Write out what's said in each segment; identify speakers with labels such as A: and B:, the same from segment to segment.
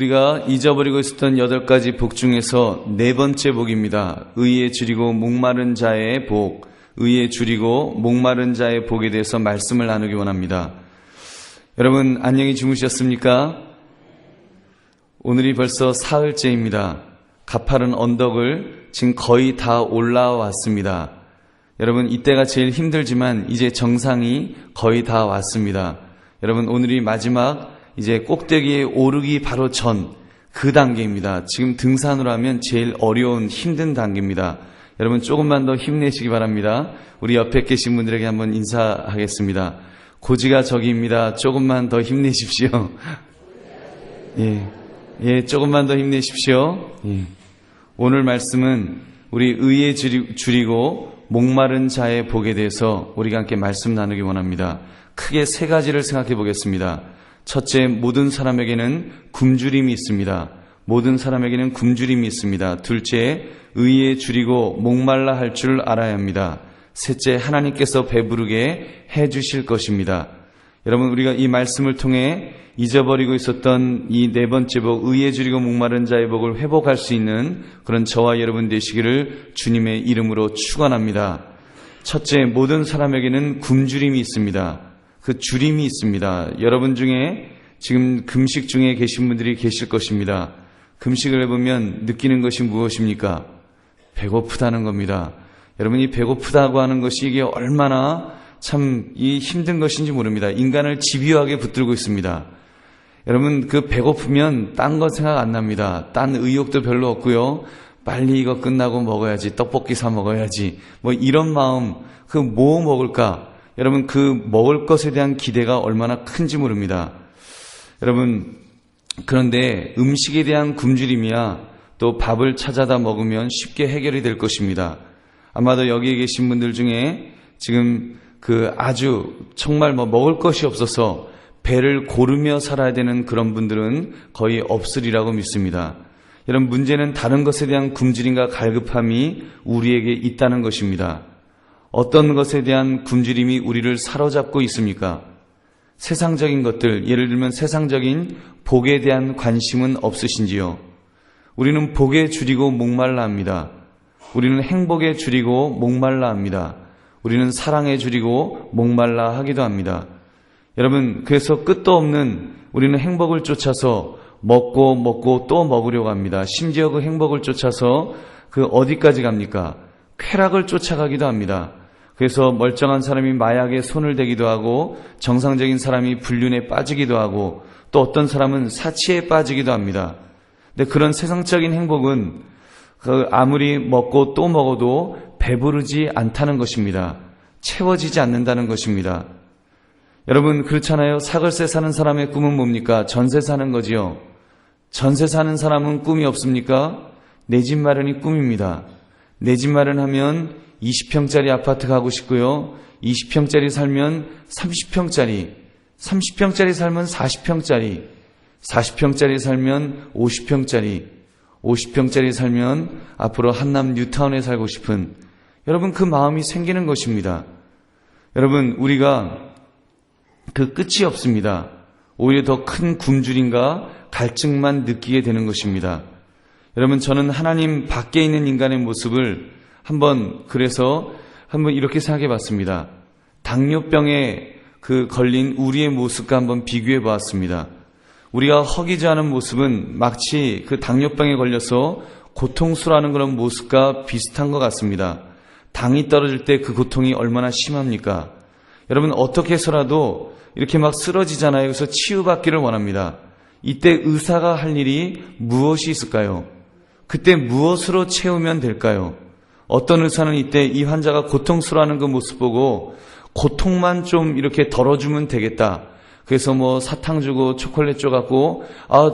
A: 우리가 잊어버리고 있었던 8가지 복 중에서 4번째 복입니다. 의에 줄이고 목마른 자의 복, 의에 줄이고 목마른 자의 복에 대해서 말씀을 나누기 원합니다. 여러분 안녕히 주무셨습니까? 오늘이 벌써 사흘째입니다. 가파른 언덕을 지금 거의 다 올라왔습니다. 여러분 이때가 제일 힘들지만 이제 정상이 거의 다 왔습니다. 여러분 오늘이 마지막 이제 꼭대기에 오르기 바로 전 그 단계입니다. 지금 등산으로 하면 제일 어려운 힘든 단계입니다. 여러분 조금만 더 힘내시기 바랍니다. 우리 옆에 계신 분들에게 한번 인사하겠습니다. 고지가 저기입니다. 조금만 더 힘내십시오. 조금만 더 힘내십시오. 오늘 말씀은 우리 의에 줄이고 목마른 자의 복에 대해서 우리가 함께 말씀 나누기 원합니다. 크게 3가지를 생각해 보겠습니다. 첫째, 모든 사람에게는 굶주림이 있습니다. 모든 사람에게는 굶주림이 있습니다. 둘째, 의에 줄이고 목말라 할 줄 알아야 합니다. 셋째, 하나님께서 배부르게 해주실 것입니다. 여러분 우리가 이 말씀을 통해 잊어버리고 있었던 이 4번째 복, 의에 줄이고 목마른 자의 복을 회복할 수 있는 그런 저와 여러분 되시기를 주님의 이름으로 축원합니다. 첫째, 모든 사람에게는 굶주림이 있습니다. 그 주림이 있습니다. 여러분 중에 지금 금식 중에 계신 분들이 계실 것입니다. 금식을 해보면 느끼는 것이 무엇입니까? 배고프다는 겁니다. 여러분이 배고프다고 하는 것이 이게 얼마나 참 이 힘든 것인지 모릅니다. 인간을 집요하게 붙들고 있습니다. 여러분 그 배고프면 딴 거 생각 안 납니다. 딴 의욕도 별로 없고요. 빨리 이거 끝나고 먹어야지, 떡볶이 사 먹어야지, 뭐 이런 마음, 그 뭐 먹을까? 여러분 그 먹을 것에 대한 기대가 얼마나 큰지 모릅니다. 여러분 그런데 음식에 대한 굶주림이야 또 밥을 찾아다 먹으면 쉽게 해결이 될 것입니다. 아마도 여기에 계신 분들 중에 지금 그 아주 정말 먹을 것이 없어서 배를 고르며 살아야 되는 그런 분들은 거의 없으리라고 믿습니다. 여러분 문제는 다른 것에 대한 굶주림과 갈급함이 우리에게 있다는 것입니다. 어떤 것에 대한 굶주림이 우리를 사로잡고 있습니까? 세상적인 것들, 예를 들면 세상적인 복에 대한 관심은 없으신지요? 우리는 복에 줄이고 목말라 합니다. 우리는 행복에 줄이고 목말라 합니다. 우리는 사랑에 줄이고 목말라 하기도 합니다. 여러분 그래서 끝도 없는 우리는 행복을 쫓아서 먹고 또 먹으려고 합니다. 심지어 그 행복을 쫓아서 그 어디까지 갑니까? 쾌락을 쫓아가기도 합니다. 그래서 멀쩡한 사람이 마약에 손을 대기도 하고 정상적인 사람이 불륜에 빠지기도 하고 또 어떤 사람은 사치에 빠지기도 합니다. 근데 그런 세상적인 행복은 아무리 먹고 또 먹어도 배부르지 않다는 것입니다. 채워지지 않는다는 것입니다. 여러분 그렇잖아요. 사글세 사는 사람의 꿈은 뭡니까? 전세 사는 거지요. 전세 사는 사람은 꿈이 없습니까? 내 집 마련이 꿈입니다. 내 집 마련하면 20평짜리 아파트 가고 싶고요. 20평짜리 살면 30평짜리, 30평짜리 살면 40평짜리, 40평짜리 살면 50평짜리, 50평짜리 살면 앞으로 한남 뉴타운에 살고 싶은 여러분 그 마음이 생기는 것입니다. 여러분 우리가 그 끝이 없습니다. 오히려 더 큰 굶주림과 갈증만 느끼게 되는 것입니다. 여러분 저는 하나님 밖에 있는 인간의 모습을 그래서 한번 이렇게 생각해 봤습니다. 당뇨병에 걸린 우리의 모습과 한번 비교해 보았습니다. 우리가 허기지않은 모습은 마치 그 당뇨병에 걸려서 고통스러워하는 그런 모습과 비슷한 것 같습니다. 당이 떨어질 때 그 고통이 얼마나 심합니까? 여러분 어떻게 해서라도 이렇게 막 쓰러지잖아요. 그래서 치유받기를 원합니다. 이때 의사가 할 일이 무엇이 있을까요? 그때 무엇으로 채우면 될까요? 어떤 의사는 이때 이 환자가 고통스러워하는 그 모습 보고 고통만 좀 이렇게 덜어주면 되겠다. 그래서 뭐 사탕 주고 초콜릿 줘갖고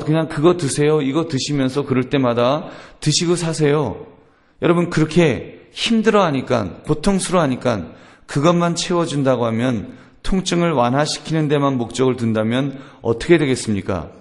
A: 그냥 그거 드세요. 이거 드시면서 그럴 때마다 드시고 사세요. 여러분 그렇게 힘들어하니까 고통스러워하니까 그것만 채워준다고 하면 통증을 완화시키는 데만 목적을 둔다면 어떻게 되겠습니까?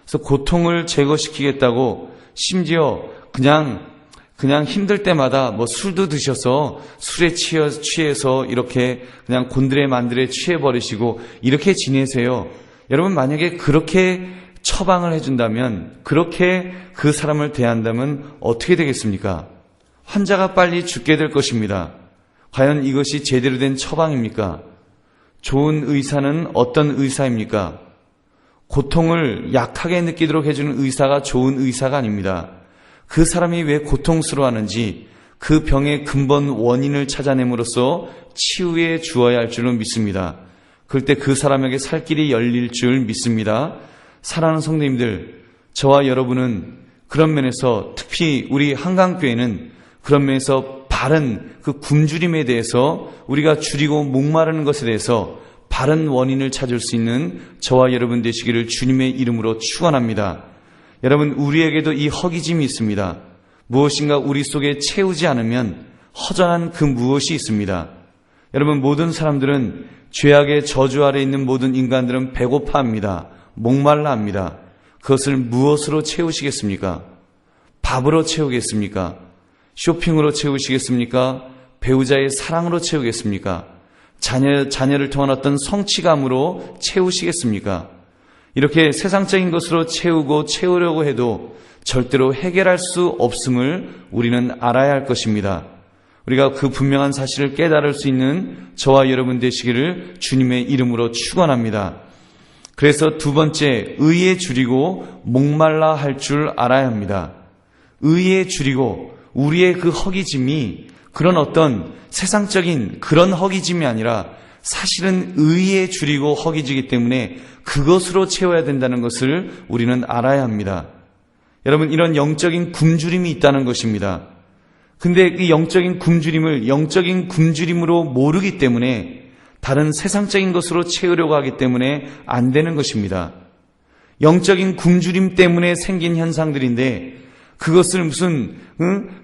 A: 그래서 고통을 제거시키겠다고 심지어 그냥 힘들 때마다 뭐 술도 드셔서 술에 취해서 이렇게 그냥 곤드레 만드레 취해버리시고 이렇게 지내세요. 여러분 만약에 그렇게 처방을 해준다면, 그렇게 그 사람을 대한다면 어떻게 되겠습니까? 환자가 빨리 죽게 될 것입니다. 과연 이것이 제대로 된 처방입니까? 좋은 의사는 어떤 의사입니까? 고통을 약하게 느끼도록 해주는 의사가 좋은 의사가 아닙니다. 그 사람이 왜 고통스러워하는지 그 병의 근본 원인을 찾아냄으로써 치유해 주어야 할 줄로 믿습니다. 그럴 때 그 사람에게 살 길이 열릴 줄 믿습니다. 사랑하는 성도님들, 저와 여러분은 그런 면에서, 특히 우리 한강교회는 그런 면에서 바른 그 굶주림에 대해서, 우리가 줄이고 목마르는 것에 대해서 바른 원인을 찾을 수 있는 저와 여러분 되시기를 주님의 이름으로 축원합니다. 여러분, 우리에게도 이 허기짐이 있습니다. 무엇인가 우리 속에 채우지 않으면 허전한 그 무엇이 있습니다. 여러분, 모든 사람들은, 죄악의 저주 아래 있는 모든 인간들은 배고파합니다. 목말라 합니다. 그것을 무엇으로 채우시겠습니까? 밥으로 채우겠습니까? 쇼핑으로 채우시겠습니까? 배우자의 사랑으로 채우겠습니까? 자녀를 통한 어떤 성취감으로 채우시겠습니까? 이렇게 세상적인 것으로 채우려고 해도 절대로 해결할 수 없음을 우리는 알아야 할 것입니다. 우리가 그 분명한 사실을 깨달을 수 있는 저와 여러분 되시기를 주님의 이름으로 축원합니다. 그래서 두 번째, 의에 줄이고 목말라 할 줄 알아야 합니다. 의에 줄이고, 우리의 그 허기짐이 그런 어떤 세상적인 그런 허기짐이 아니라 사실은 의에 줄이고 허기지기 때문에 그것으로 채워야 된다는 것을 우리는 알아야 합니다. 여러분, 이런 영적인 굶주림이 있다는 것입니다. 근데 이 영적인 굶주림을 영적인 굶주림으로 모르기 때문에 다른 세상적인 것으로 채우려고 하기 때문에 안 되는 것입니다. 영적인 굶주림 때문에 생긴 현상들인데, 그것을 무슨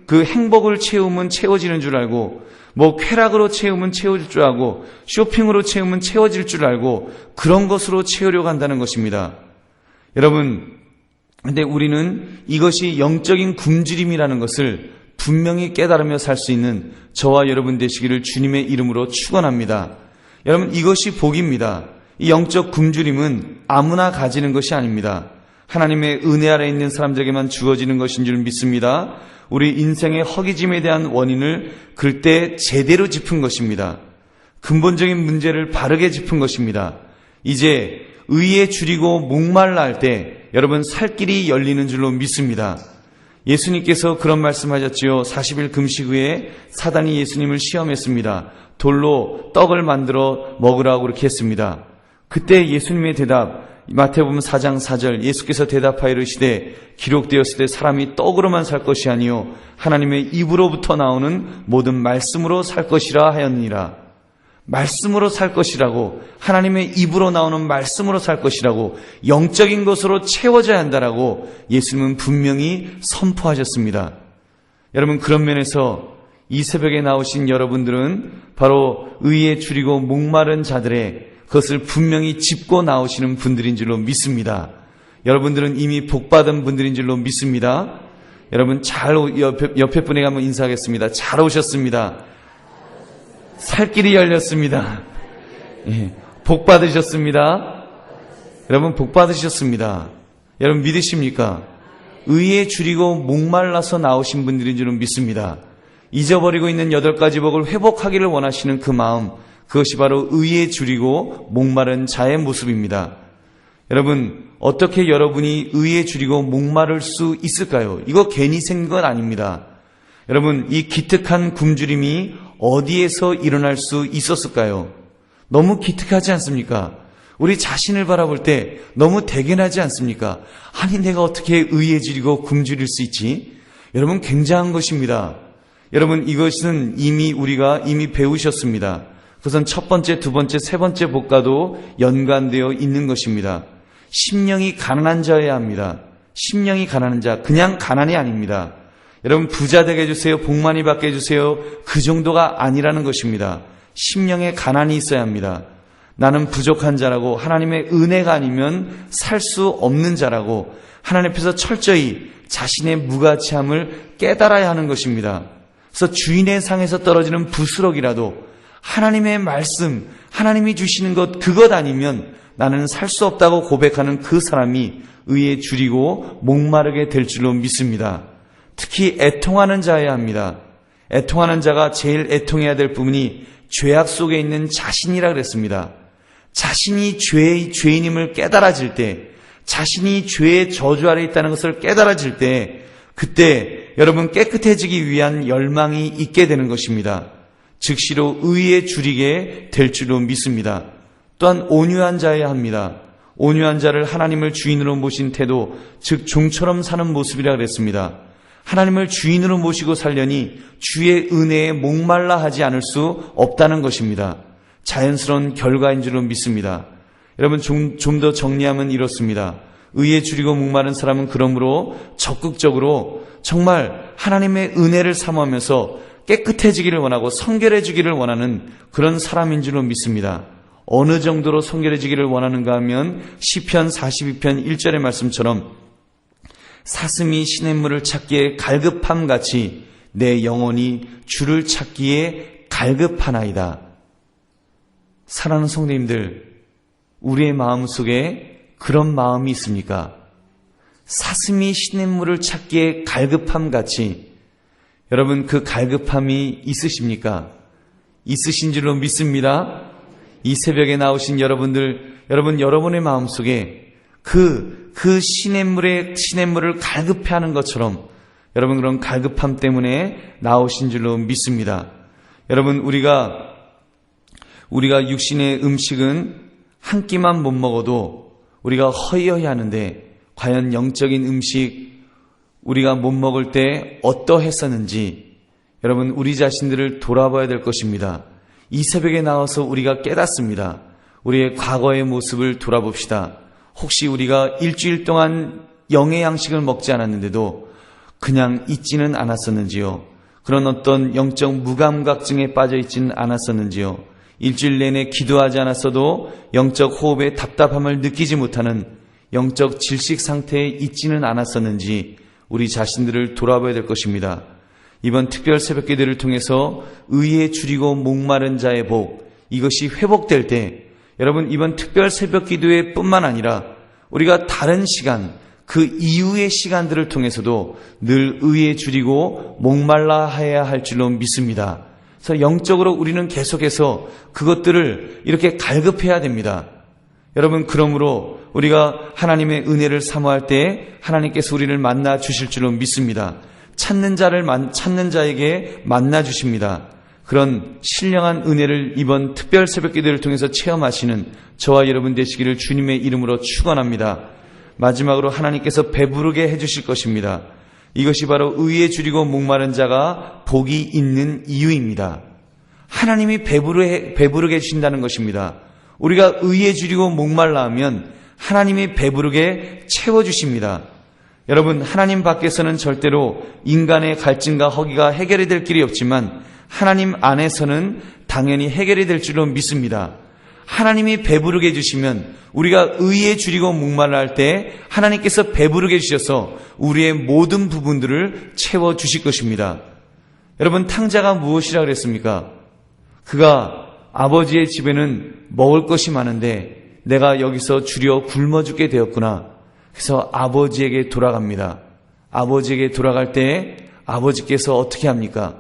A: 그 행복을 채우면 채워지는 줄 알고, 뭐 쾌락으로 채우면 채워질 줄 알고, 쇼핑으로 채우면 채워질 줄 알고, 그런 것으로 채우려고 한다는 것입니다. 여러분, 근데 우리는 이것이 영적인 굶주림이라는 것을 분명히 깨달으며 살 수 있는 저와 여러분 되시기를 주님의 이름으로 축원합니다. 여러분, 이것이 복입니다. 이 영적 굶주림은 아무나 가지는 것이 아닙니다. 하나님의 은혜 아래 있는 사람들에게만 주어지는 것인 줄 믿습니다. 우리 인생의 허기짐에 대한 원인을 그때 제대로 짚은 것입니다. 근본적인 문제를 바르게 짚은 것입니다. 이제 의에 줄이고 목말라 할 때 여러분 살 길이 열리는 줄로 믿습니다. 예수님께서 그런 말씀하셨지요. 40일 금식 후에 사단이 예수님을 시험했습니다. 돌로 떡을 만들어 먹으라고 그렇게 했습니다. 그때 예수님의 대답, 마태복음 4장 4절, 예수께서 대답하여 이르시되 기록되었을 때 사람이 떡으로만 살 것이 아니요 하나님의 입으로부터 나오는 모든 말씀으로 살 것이라 하였느니라. 말씀으로 살 것이라고, 하나님의 입으로 나오는 말씀으로 살 것이라고, 영적인 것으로 채워져야 한다라고 예수님은 분명히 선포하셨습니다. 여러분, 그런 면에서 이 새벽에 나오신 여러분들은 바로 의에 줄이고 목마른 자들의 그것을 분명히 짚고 나오시는 분들인 줄로 믿습니다. 여러분들은 이미 복받은 분들인 줄로 믿습니다. 여러분, 옆에 분에게 한번 인사하겠습니다. 잘 오셨습니다. 살 길이 열렸습니다. 예, 복 받으셨습니다. 여러분, 복 받으셨습니다. 여러분, 믿으십니까? 의에 줄이고 목말라서 나오신 분들인 줄은 믿습니다. 잊어버리고 있는 8가지 복을 회복하기를 원하시는 그 마음, 그것이 바로 의에 줄이고 목마른 자의 모습입니다. 여러분, 어떻게 여러분이 의에 줄이고 목마를 수 있을까요? 이거 괜히 생긴 건 아닙니다. 여러분, 이 기특한 굶주림이 어디에서 일어날 수 있었을까요? 너무 기특하지 않습니까? 우리 자신을 바라볼 때 너무 대견하지 않습니까? 아니, 내가 어떻게 의에 줄이고 굶주릴 수 있지? 여러분, 굉장한 것입니다. 여러분, 이것은 우리가 이미 배우셨습니다. 그것은 첫 번째, 두 번째, 세 번째 복과도 연관되어 있는 것입니다. 심령이 가난한 자여야 합니다. 심령이 가난한 자, 그냥 가난이 아닙니다. 여러분, 부자 되게 해주세요, 복 많이 받게 해주세요, 그 정도가 아니라는 것입니다. 심령에 가난이 있어야 합니다. 나는 부족한 자라고, 하나님의 은혜가 아니면 살 수 없는 자라고, 하나님 앞에서 철저히 자신의 무가치함을 깨달아야 하는 것입니다. 그래서 주인의 상에서 떨어지는 부스럭이라도 하나님의 말씀, 하나님이 주시는 것, 그것 아니면 나는 살 수 없다고 고백하는 그 사람이 의에 줄이고 목마르게 될 줄로 믿습니다. 특히 애통하는 자여야 합니다. 애통하는 자가 제일 애통해야 될 부분이 죄악 속에 있는 자신이라 그랬습니다. 자신이 죄인임을 깨달아질 때, 자신이 죄의 저주 아래 있다는 것을 깨달아질 때, 그때 여러분 깨끗해지기 위한 열망이 있게 되는 것입니다. 즉시로 의에 줄이게 될 줄로 믿습니다. 또한 온유한 자여야 합니다. 온유한 자를 하나님을 주인으로 모신 태도, 즉 종처럼 사는 모습이라 그랬습니다. 하나님을 주인으로 모시고 살려니 주의 은혜에 목말라 하지 않을 수 없다는 것입니다. 자연스러운 결과인 줄로 믿습니다. 여러분 좀 더 정리하면 이렇습니다. 의에 줄이고 목마른 사람은 그러므로 적극적으로 정말 하나님의 은혜를 사모하면서 깨끗해지기를 원하고 성결해지기를 원하는 그런 사람인 줄로 믿습니다. 어느 정도로 성결해지기를 원하는가 하면 시편 42편 1절의 말씀처럼 사슴이 시냇물을 찾기에 갈급함같이 내 영혼이 주를 찾기에 갈급하나이다. 사랑하는 성도님들, 우리의 마음속에 그런 마음이 있습니까? 사슴이 시냇물을 찾기에 갈급함같이, 여러분 그 갈급함이 있으십니까? 있으신 줄로 믿습니다. 이 새벽에 나오신 여러분의 마음속에 그 시냇물을 갈급해하는 것처럼 여러분 그런 갈급함 때문에 나오신 줄로 믿습니다. 여러분 우리가 육신의 음식은 한 끼만 못 먹어도 우리가 허이허이 하는데 과연 영적인 음식 우리가 못 먹을 때 어떠했었는지 여러분 우리 자신들을 돌아봐야 될 것입니다. 이 새벽에 나와서 우리가 깨닫습니다. 우리의 과거의 모습을 돌아봅시다. 혹시 우리가 일주일 동안 영의 양식을 먹지 않았는데도 그냥 있지는 않았었는지요? 그런 어떤 영적 무감각증에 빠져 있지는 않았었는지요? 일주일 내내 기도하지 않았어도 영적 호흡의 답답함을 느끼지 못하는 영적 질식 상태에 있지는 않았었는지 우리 자신들을 돌아봐야 될 것입니다. 이번 특별 새벽기도를 통해서 의에 줄이고 목마른 자의 복, 이것이 회복될 때 여러분 이번 특별 새벽기도회 뿐만 아니라 우리가 다른 시간, 그 이후의 시간들을 통해서도 늘 의에 줄이고 목말라 해야 할 줄로 믿습니다. 그래서 영적으로 우리는 계속해서 그것들을 이렇게 갈급해야 됩니다. 여러분 그러므로 우리가 하나님의 은혜를 사모할 때 하나님께서 우리를 만나 주실 줄로 믿습니다. 찾는 자에게 만나 주십니다. 그런 신령한 은혜를 이번 특별 새벽기도를 통해서 체험하시는 저와 여러분 되시기를 주님의 이름으로 축원합니다. 마지막으로 하나님께서 배부르게 해주실 것입니다. 이것이 바로 의에 줄이고 목마른 자가 복이 있는 이유입니다. 하나님이 배부르게 해주신다는 것입니다. 우리가 의에 줄이고 목말라 하면 하나님이 배부르게 채워주십니다. 여러분 하나님 밖에서는 절대로 인간의 갈증과 허기가 해결이 될 길이 없지만 하나님 안에서는 당연히 해결이 될 줄로 믿습니다. 하나님이 배부르게 해주시면 우리가 의에 줄이고 목말라 할 때 하나님께서 배부르게 해주셔서 우리의 모든 부분들을 채워주실 것입니다. 여러분 탕자가 무엇이라 그랬습니까? 그가 아버지의 집에는 먹을 것이 많은데 내가 여기서 줄여 굶어 죽게 되었구나. 그래서 아버지에게 돌아갑니다. 아버지에게 돌아갈 때 아버지께서 어떻게 합니까?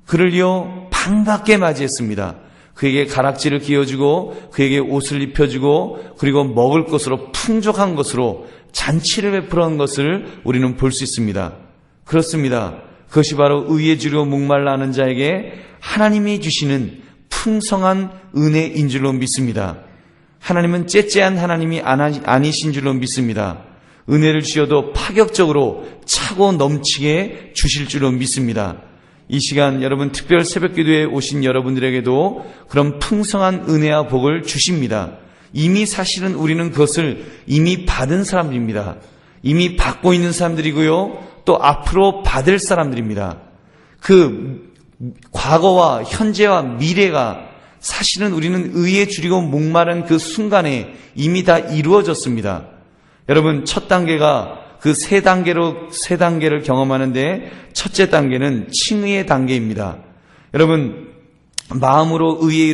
A: 그를요 반갑게 맞이했습니다. 그에게 가락지를 끼워주고 그에게 옷을 입혀주고 그리고 먹을 것으로 풍족한 것으로 잔치를 베풀어한 것을 우리는 볼 수 있습니다. 그렇습니다. 그것이 바로 의에 줄이고 목말라 하는 자에게 하나님이 주시는 풍성한 은혜인 줄로 믿습니다. 하나님은 째째한 하나님이 아니신 줄로 믿습니다. 은혜를 주셔도 파격적으로 차고 넘치게 주실 줄로 믿습니다. 이 시간 여러분 특별 새벽기도에 오신 여러분들에게도 그런 풍성한 은혜와 복을 주십니다. 이미 사실은 우리는 그것을 이미 받은 사람들입니다. 이미 받고 있는 사람들이고요. 또 앞으로 받을 사람들입니다. 그 과거와 현재와 미래가 사실은 우리는 의에 줄이고 목마른 그 순간에 이미 다 이루어졌습니다. 여러분 첫 단계가 그 세 단계를 경험하는데 첫째 단계는 칭의의 단계입니다. 여러분 마음으로 의에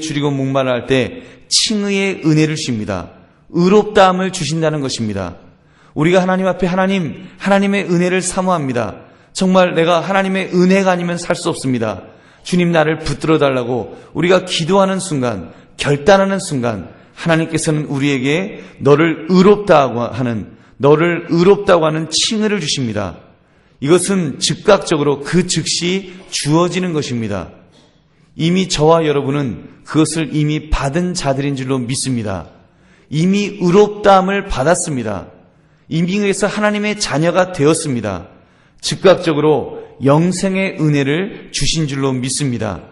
A: 줄이고 목말라 할 때 칭의의 은혜를 주십니다. 의롭다함을 주신다는 것입니다. 우리가 하나님 앞에 하나님의 은혜를 사모합니다. 정말 내가 하나님의 은혜가 아니면 살 수 없습니다. 주님 나를 붙들어 달라고 우리가 기도하는 순간, 결단하는 순간 하나님께서는 우리에게 너를 의롭다고 하는 칭의를 주십니다. 이것은 즉각적으로 그 즉시 주어지는 것입니다. 이미 저와 여러분은 그것을 이미 받은 자들인 줄로 믿습니다. 이미 의롭다함을 받았습니다. 이미 그래서 하나님의 자녀가 되었습니다. 즉각적으로 영생의 은혜를 주신 줄로 믿습니다.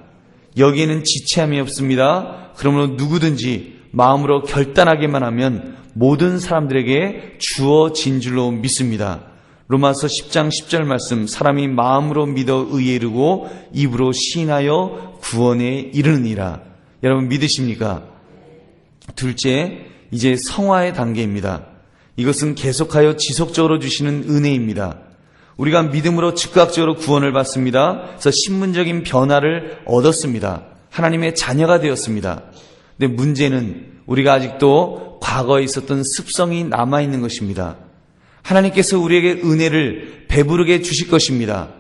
A: 여기에는 지체함이 없습니다. 그러므로 누구든지 마음으로 결단하기만 하면 모든 사람들에게 주어진 줄로 믿습니다. 로마서 10장 10절 말씀, 사람이 마음으로 믿어 의에 이르고 입으로 시인하여 구원에 이르느니라. 여러분 믿으십니까? 둘째, 이제 성화의 단계입니다. 이것은 계속하여 지속적으로 주시는 은혜입니다. 우리가 믿음으로 즉각적으로 구원을 받습니다. 그래서 신분적인 변화를 얻었습니다. 하나님의 자녀가 되었습니다. 근데 문제는 우리가 아직도 과거에 있었던 습성이 남아있는 것입니다. 하나님께서 우리에게 은혜를 배부르게 주실 것입니다.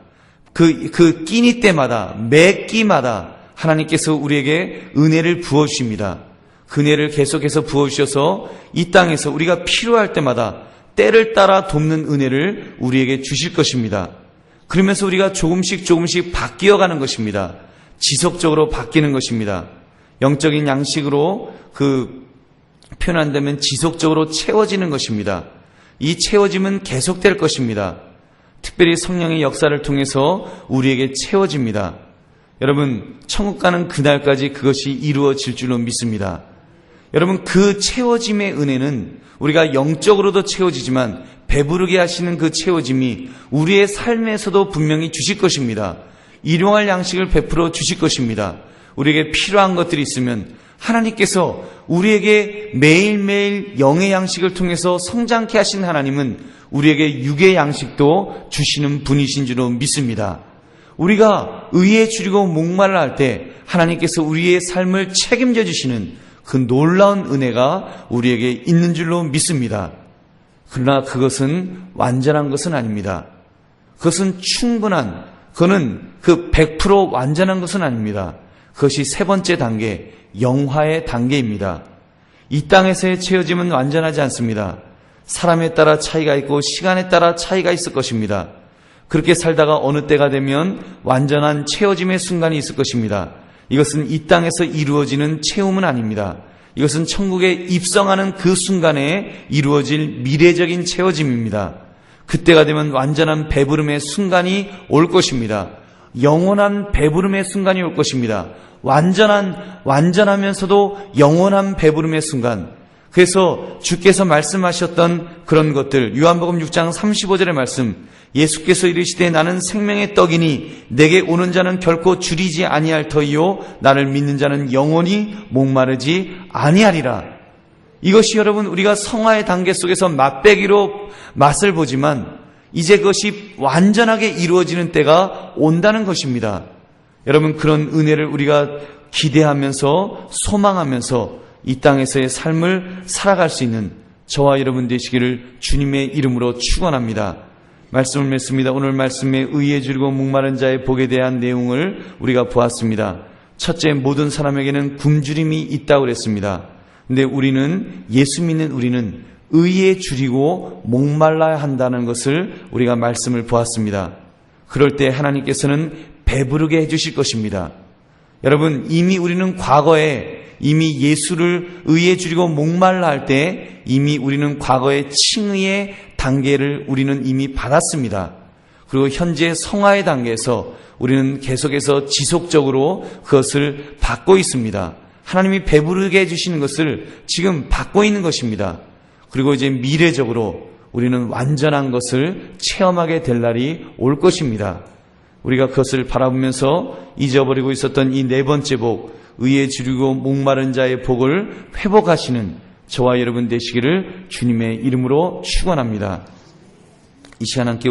A: 그 끼니 때마다, 매 끼마다 하나님께서 우리에게 은혜를 부어주십니다. 그 은혜를 계속해서 부어주셔서 이 땅에서 우리가 필요할 때마다 때를 따라 돕는 은혜를 우리에게 주실 것입니다. 그러면서 우리가 조금씩 바뀌어가는 것입니다. 지속적으로 바뀌는 것입니다. 영적인 양식으로 표현한다면 지속적으로 채워지는 것입니다. 이 채워짐은 계속될 것입니다. 특별히 성령의 역사를 통해서 우리에게 채워집니다. 여러분, 천국 가는 그날까지 그것이 이루어질 줄로 믿습니다. 여러분, 그 채워짐의 은혜는 우리가 영적으로도 채워지지만 배부르게 하시는 그 채워짐이 우리의 삶에서도 분명히 주실 것입니다. 일용할 양식을 베풀어 주실 것입니다. 우리에게 필요한 것들이 있으면 하나님께서 우리에게 매일매일 영의 양식을 통해서 성장케 하신 하나님은 우리에게 육의 양식도 주시는 분이신 줄로 믿습니다. 우리가 의에 줄이고 목말라 할 때 하나님께서 우리의 삶을 책임져 주시는 그 놀라운 은혜가 우리에게 있는 줄로 믿습니다. 그러나 그것은 완전한 것은 아닙니다. 그것은 그거는 100% 완전한 것은 아닙니다. 그것이 세 번째 단계, 영화의 단계입니다. 이 땅에서의 채워짐은 완전하지 않습니다. 사람에 따라 차이가 있고 시간에 따라 차이가 있을 것입니다. 그렇게 살다가 어느 때가 되면 완전한 채워짐의 순간이 있을 것입니다. 이것은 이 땅에서 이루어지는 채움은 아닙니다. 이것은 천국에 입성하는 그 순간에 이루어질 미래적인 채워짐입니다. 그때가 되면 완전한 배부름의 순간이 올 것입니다. 영원한 배부름의 순간이 올 것입니다. 완전하면서도 영원한 배부름의 순간. 그래서 주께서 말씀하셨던 그런 것들, 요한복음 6장 35절의 말씀, 예수께서 이르시되 나는 생명의 떡이니 내게 오는 자는 결코 줄이지 아니할 터이요 나를 믿는 자는 영원히 목마르지 아니하리라. 이것이 여러분 우리가 성화의 단계 속에서 맛배기로 맛을 보지만 이제 그것이 완전하게 이루어지는 때가 온다는 것입니다. 여러분, 그런 은혜를 우리가 기대하면서 소망하면서 이 땅에서의 삶을 살아갈 수 있는 저와 여러분 되시기를 주님의 이름으로 축원합니다. 말씀을 맺습니다. 오늘 말씀에 의에 줄이고 목마른 자의 복에 대한 내용을 우리가 보았습니다. 첫째, 모든 사람에게는 굶주림이 있다고 그랬습니다. 근데 예수 믿는 우리는 의에 줄이고 목말라야 한다는 것을 우리가 말씀을 보았습니다. 그럴 때 하나님께서는 배부르게 해주실 것입니다. 여러분, 이미 우리는 과거에 이미 예수를 의에 줄이고 목말라 할 때 이미 우리는 과거의 칭의의 단계를 우리는 이미 받았습니다. 그리고 현재 성화의 단계에서 우리는 계속해서 지속적으로 그것을 받고 있습니다. 하나님이 배부르게 해주시는 것을 지금 받고 있는 것입니다. 그리고 이제 미래적으로 우리는 완전한 것을 체험하게 될 날이 올 것입니다. 우리가 그것을 바라보면서 잊어버리고 있었던 이 네 번째 복, 의에 줄이고 목마른 자의 복을 회복하시는 저와 여러분 되시기를 주님의 이름으로 축원합니다. 이 시간 함께